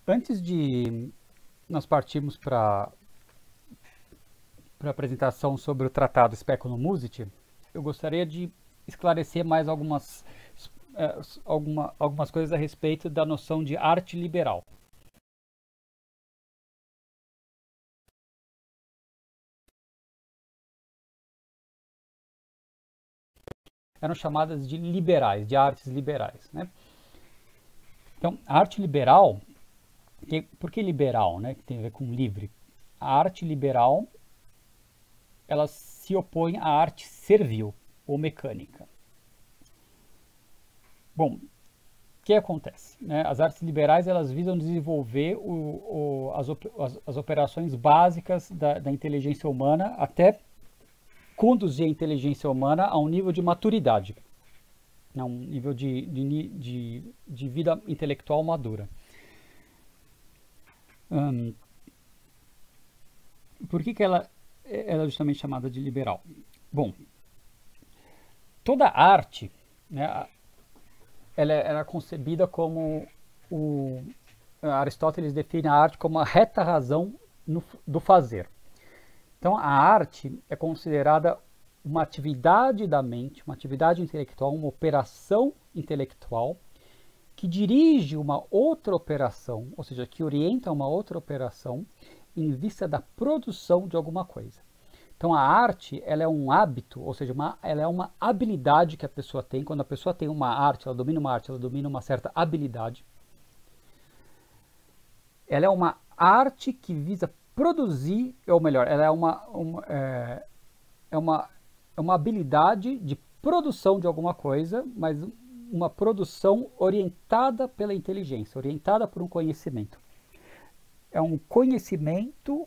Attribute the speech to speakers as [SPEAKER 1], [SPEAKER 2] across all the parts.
[SPEAKER 1] Antes de nós partirmos para a apresentação sobre o tratado Speculum Musite, eu gostaria de esclarecer mais algumas coisas a respeito da noção de arte liberal. Eram chamadas de liberais, de artes liberais, né? Então, a arte liberal, por que liberal, né? Que tem a ver com livre. A arte liberal, ela se opõe à arte servil ou mecânica. Bom, o que acontece? Né? As artes liberais, elas visam desenvolver as operações básicas da inteligência humana até conduzir a inteligência humana a um nível de maturidade, a um nível de vida intelectual madura. Por que ela é justamente chamada de liberal? Bom, toda arte, né, ela era concebida como Aristóteles define a arte como a reta razão do fazer. Então, a arte é considerada uma atividade da mente, uma atividade intelectual, uma operação intelectual que dirige uma outra operação, ou seja, que orienta uma outra operação em vista da produção de alguma coisa. Então, a arte, ela é um hábito, ou seja, ela é uma habilidade que a pessoa tem. Quando a pessoa tem uma arte, ela domina uma certa habilidade. Ela é uma arte que visa produzir, ou melhor, ela é uma habilidade de produção de alguma coisa, mas uma produção orientada pela inteligência, orientada por um conhecimento. É um conhecimento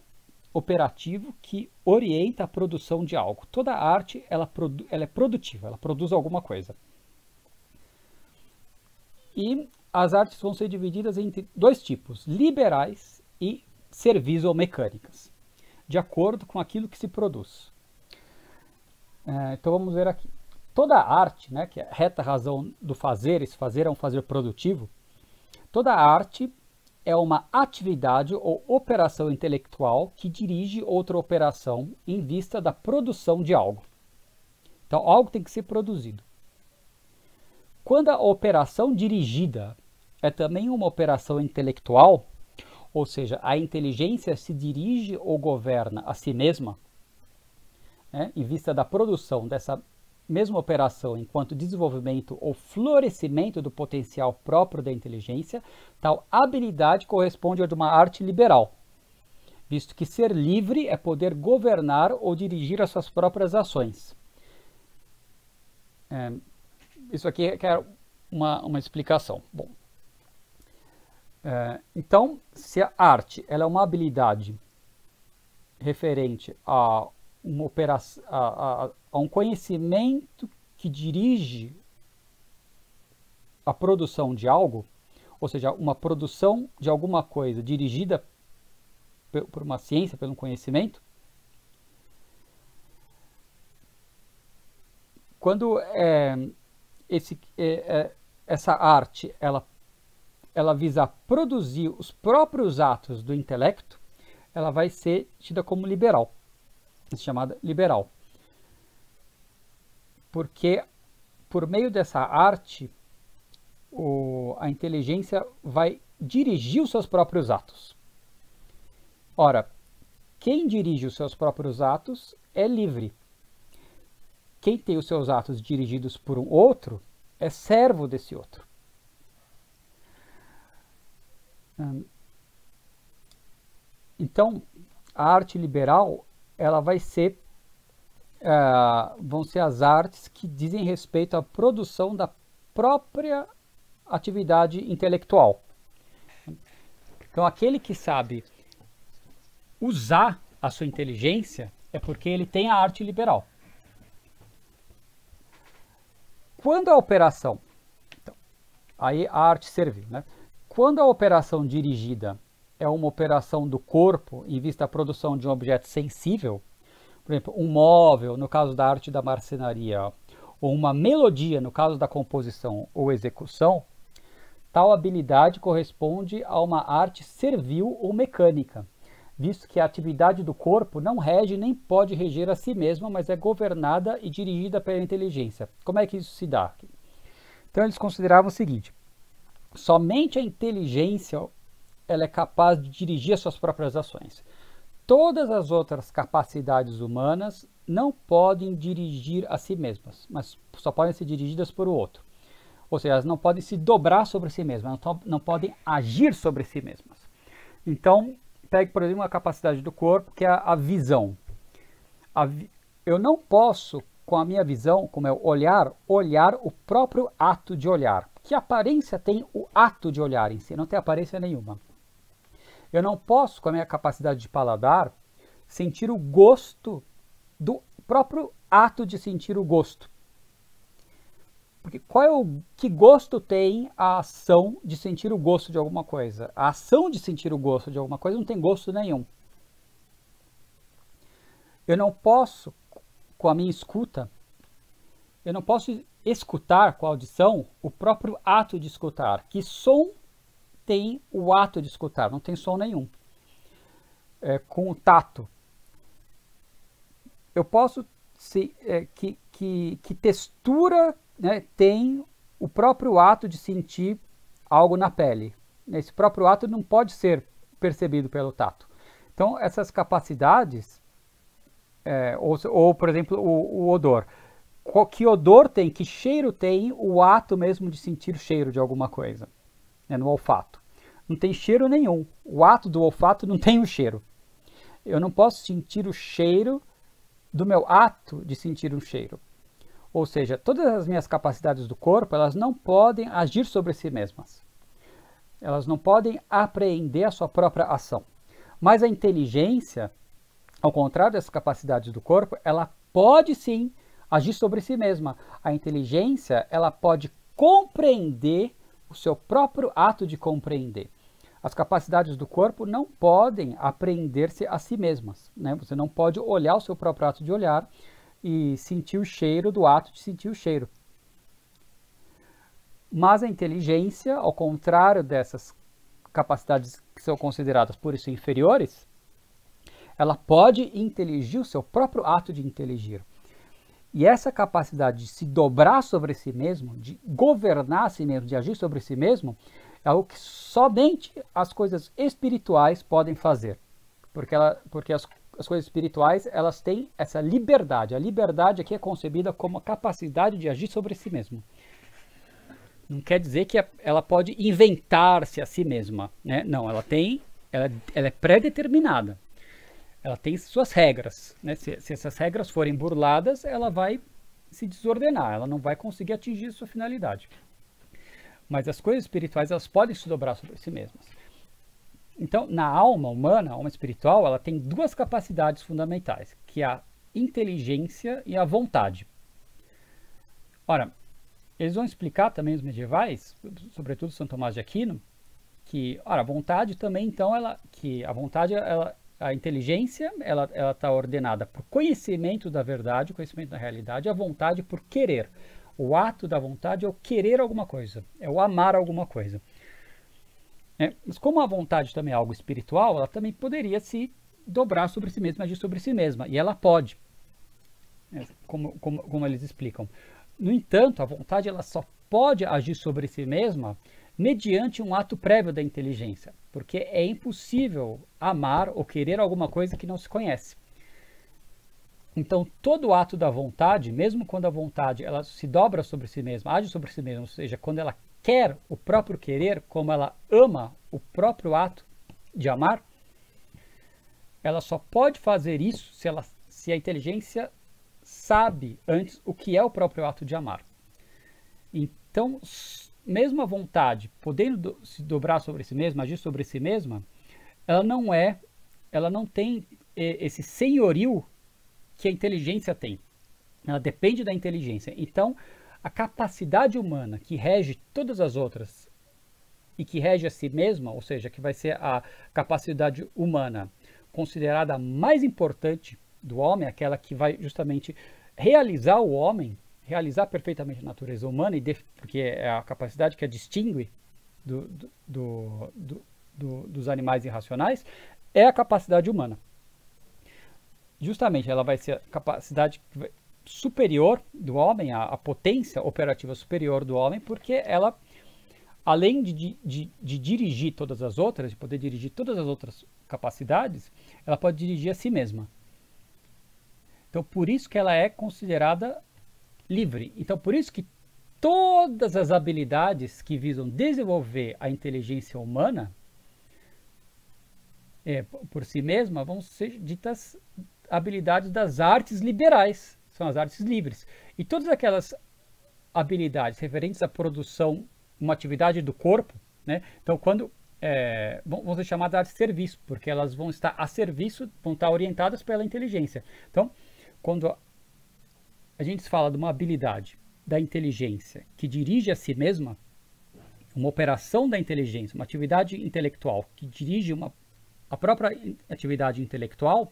[SPEAKER 1] operativo que orienta a produção de algo. Toda arte ela é produtiva, ela produz alguma coisa. E as artes vão ser divididas entre dois tipos, liberais e serviço-mecânicas, de acordo com aquilo que se produz. Então vamos ver aqui. Toda arte, né, que é a reta razão do fazer, esse fazer é um fazer produtivo, toda arte é uma atividade ou operação intelectual que dirige outra operação em vista da produção de algo. Então algo tem que ser produzido. Quando a operação dirigida é também uma operação intelectual, ou seja, a inteligência se dirige ou governa a si mesma, né, em vista da produção dessa mesma operação enquanto desenvolvimento ou florescimento do potencial próprio da inteligência, tal habilidade corresponde a de uma arte liberal, visto que ser livre é poder governar ou dirigir as suas próprias ações. Isso aqui requer uma explicação. Bom, então, se a arte ela é uma habilidade referente a uma operação, a um conhecimento que dirige a produção de algo, ou seja, uma produção de alguma coisa dirigida por uma ciência, por um conhecimento, quando essa arte ela visa produzir os próprios atos do intelecto, ela vai ser tida como liberal, chamada liberal. Porque por meio dessa arte, a inteligência vai dirigir os seus próprios atos. Ora, quem dirige os seus próprios atos é livre. Quem tem os seus atos dirigidos por um outro é servo desse outro. Então, a arte liberal, ela vai ser vão ser as artes que dizem respeito à produção da própria atividade intelectual. Então, aquele que sabe usar a sua inteligência é porque ele tem a arte liberal. Quando a operação, então, aí a arte servil, né? Quando a operação dirigida é uma operação do corpo em vista da produção de um objeto sensível, por exemplo, um móvel, no caso da arte da marcenaria, ou uma melodia, no caso da composição ou execução, Tal habilidade corresponde a uma arte servil ou mecânica, visto que a atividade do corpo não rege nem pode reger a si mesma, mas é governada e dirigida pela inteligência. Como é que isso se dá? Então eles consideravam o seguinte: somente a inteligência ela é capaz de dirigir as suas próprias ações. Todas as outras capacidades humanas não podem dirigir a si mesmas, mas só podem ser dirigidas por o outro. Ou seja, elas não podem se dobrar sobre si mesmas, não podem agir sobre si mesmas. Então, pegue, por exemplo, uma capacidade do corpo, que é a visão. Eu não posso, com a minha visão, com o meu olhar o próprio ato de olhar. Que aparência tem o ato de olhar em si? Não tem aparência nenhuma. Eu não posso, com a minha capacidade de paladar, sentir o gosto do próprio ato de sentir o gosto. Porque que gosto tem a ação de sentir o gosto de alguma coisa? A ação de sentir o gosto de alguma coisa não tem gosto nenhum. Eu não posso, com a minha escuta, eu não posso escutar com a audição o próprio ato de escutar. Que som tem o ato de escutar? Não tem som nenhum. Com o tato, eu posso que textura, né, tem o próprio ato de sentir algo na pele. Esse próprio ato não pode ser percebido pelo tato. Então, essas capacidades, ou por exemplo, o odor. Que odor tem, que cheiro tem o ato mesmo de sentir o cheiro de alguma coisa, né, no olfato? Não tem cheiro nenhum. O ato do olfato não tem o cheiro. Eu não posso sentir o cheiro do meu ato de sentir um cheiro. Ou seja, todas as minhas capacidades do corpo, elas não podem agir sobre si mesmas. Elas não podem apreender a sua própria ação. Mas a inteligência, ao contrário das capacidades do corpo, ela pode sim agir sobre si mesma. A inteligência, ela pode compreender o seu próprio ato de compreender. As capacidades do corpo não podem apreender-se a si mesmas, né? Você não pode olhar o seu próprio ato de olhar e sentir o cheiro do ato de sentir o cheiro. Mas a inteligência, ao contrário dessas capacidades que são consideradas por isso inferiores, ela pode inteligir o seu próprio ato de inteligir. E essa capacidade de se dobrar sobre si mesmo, de governar a si mesmo, de agir sobre si mesmo, é algo que somente as coisas espirituais podem fazer. Porque as coisas espirituais, elas têm essa liberdade. A liberdade aqui é concebida como a capacidade de agir sobre si mesmo. Não quer dizer que ela pode inventar-se a si mesma, né? Não, ela é pré-determinada. Ela tem suas regras, né? Se essas regras forem burladas, ela vai se desordenar, ela não vai conseguir atingir sua finalidade. Mas as coisas espirituais, elas podem se dobrar sobre si mesmas. Então, na alma humana, a alma espiritual, ela tem duas capacidades fundamentais, que é a inteligência e a vontade. Ora, eles vão explicar também, os medievais, sobretudo São Tomás de Aquino, que, ora, a vontade também, então, a inteligência, ela está ordenada por conhecimento da verdade, conhecimento da realidade, a vontade por querer. O ato da vontade é o querer alguma coisa, é o amar alguma coisa. Mas como a vontade também é algo espiritual, ela também poderia se dobrar sobre si mesma, agir sobre si mesma, e ela pode, como eles explicam. No entanto, a vontade ela só pode agir sobre si mesma mediante um ato prévio da inteligência, porque é impossível amar ou querer alguma coisa que não se conhece. Então, todo ato da vontade, mesmo quando a vontade ela se dobra sobre si mesma, age sobre si mesma, ou seja, quando ela quer o próprio querer, como ela ama o próprio ato de amar, ela só pode fazer isso se a inteligência sabe antes o que é o próprio ato de amar. Então, mesmo a vontade podendo se dobrar sobre si mesma, agir sobre si mesma, ela não tem esse senhorio que a inteligência tem. Ela depende da inteligência. Então, a capacidade humana que rege todas as outras e que rege a si mesma, ou seja, que vai ser a capacidade humana considerada mais importante do homem, aquela que vai justamente realizar o homem, realizar perfeitamente a natureza humana, porque é a capacidade que a distingue dos animais irracionais é a capacidade humana. Justamente ela vai ser a capacidade superior do homem, a potência operativa superior do homem, porque ela, além de dirigir todas as outras, de poder dirigir todas as outras capacidades, ela pode dirigir a si mesma. Então, por isso que ela é considerada livre. Então, por isso que todas as habilidades que visam desenvolver a inteligência humana, por si mesma, vão ser ditas habilidades das artes liberais, são as artes livres. E todas aquelas habilidades referentes à produção, uma atividade do corpo, né? Então, quando vão ser chamadas de artes de serviço, porque elas vão estar a serviço, vão estar orientadas pela inteligência. Então, quando a gente fala de uma habilidade da inteligência que dirige a si mesma, uma operação da inteligência, uma atividade intelectual que dirige a própria atividade intelectual,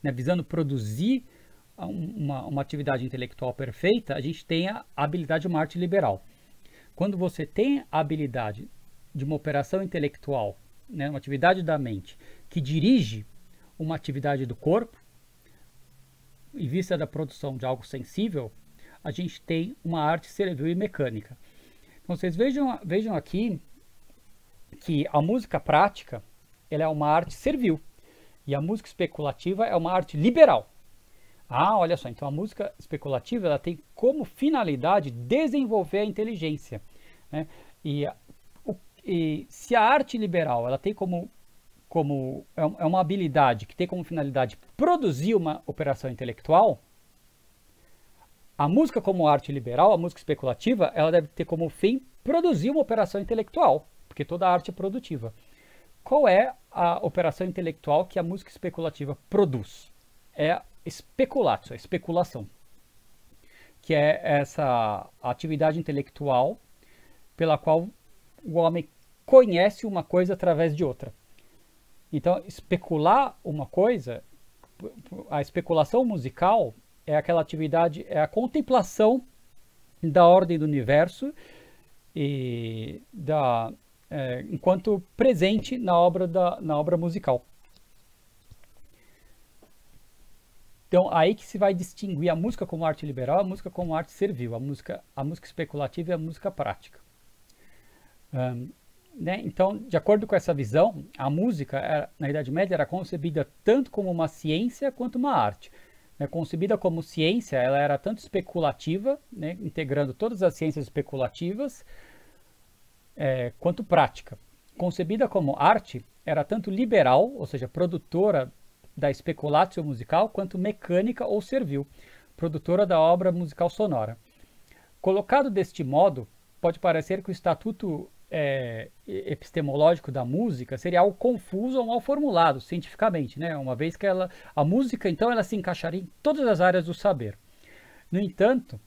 [SPEAKER 1] né, visando produzir uma atividade intelectual perfeita, a gente tem a habilidade de uma arte liberal. Quando você tem a habilidade de uma operação intelectual, né, uma atividade da mente, que dirige uma atividade do corpo, em vista da produção de algo sensível, a gente tem uma arte servil e mecânica. Então vocês vejam aqui que a música prática ela é uma arte servil e a música especulativa é uma arte liberal. Ah, olha só, então a música especulativa ela tem como finalidade desenvolver a inteligência, né? E se a arte liberal ela tem é uma habilidade que tem como finalidade produzir uma operação intelectual, a música como arte liberal, a música especulativa, ela deve ter como fim produzir uma operação intelectual, porque toda arte é produtiva. Qual é a operação intelectual que a música especulativa produz? É a speculatio, a especulação, que é essa atividade intelectual pela qual o homem conhece uma coisa através de outra. Então, especular uma coisa, a especulação musical é aquela atividade, é a contemplação da ordem do universo e enquanto presente na obra musical. Então, aí que se vai distinguir a música como arte liberal, a música como arte servil, a música especulativa e a música prática. Né? Então, de acordo com essa visão, a música, na Idade Média, era concebida tanto como uma ciência quanto uma arte. Né? Concebida como ciência, ela era tanto especulativa, né? Integrando todas as ciências especulativas, quanto prática. Concebida como arte, era tanto liberal, ou seja, produtora da especulatio musical, quanto mecânica ou servil, produtora da obra musical sonora. Colocado deste modo, pode parecer que o estatuto epistemológico da música seria algo confuso ou mal formulado cientificamente, né? Uma vez que a música, então, ela se encaixaria em todas as áreas do saber. No entanto,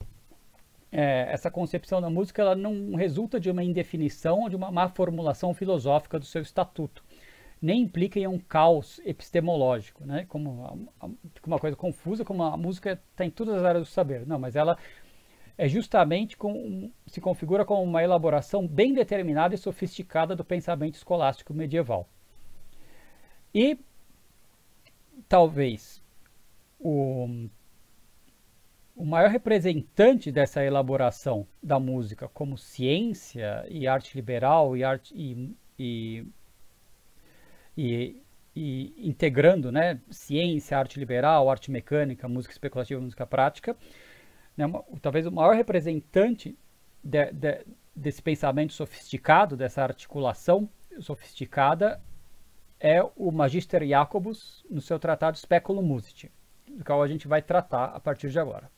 [SPEAKER 1] essa concepção da música ela não resulta de uma indefinição ou de uma má formulação filosófica do seu estatuto, nem implica em um caos epistemológico, né? Como uma coisa confusa, como a música está em todas as áreas do saber. Não, mas ela justamente se configura como uma elaboração bem determinada e sofisticada do pensamento escolástico medieval. E talvez o maior representante dessa elaboração da música como ciência e arte liberal e integrando, né, ciência, arte liberal, arte mecânica, música especulativa, música prática, né, talvez o maior representante desse pensamento sofisticado, dessa articulação sofisticada, é o Magister Jacobus no seu tratado Speculum Musicum, do qual a gente vai tratar a partir de agora.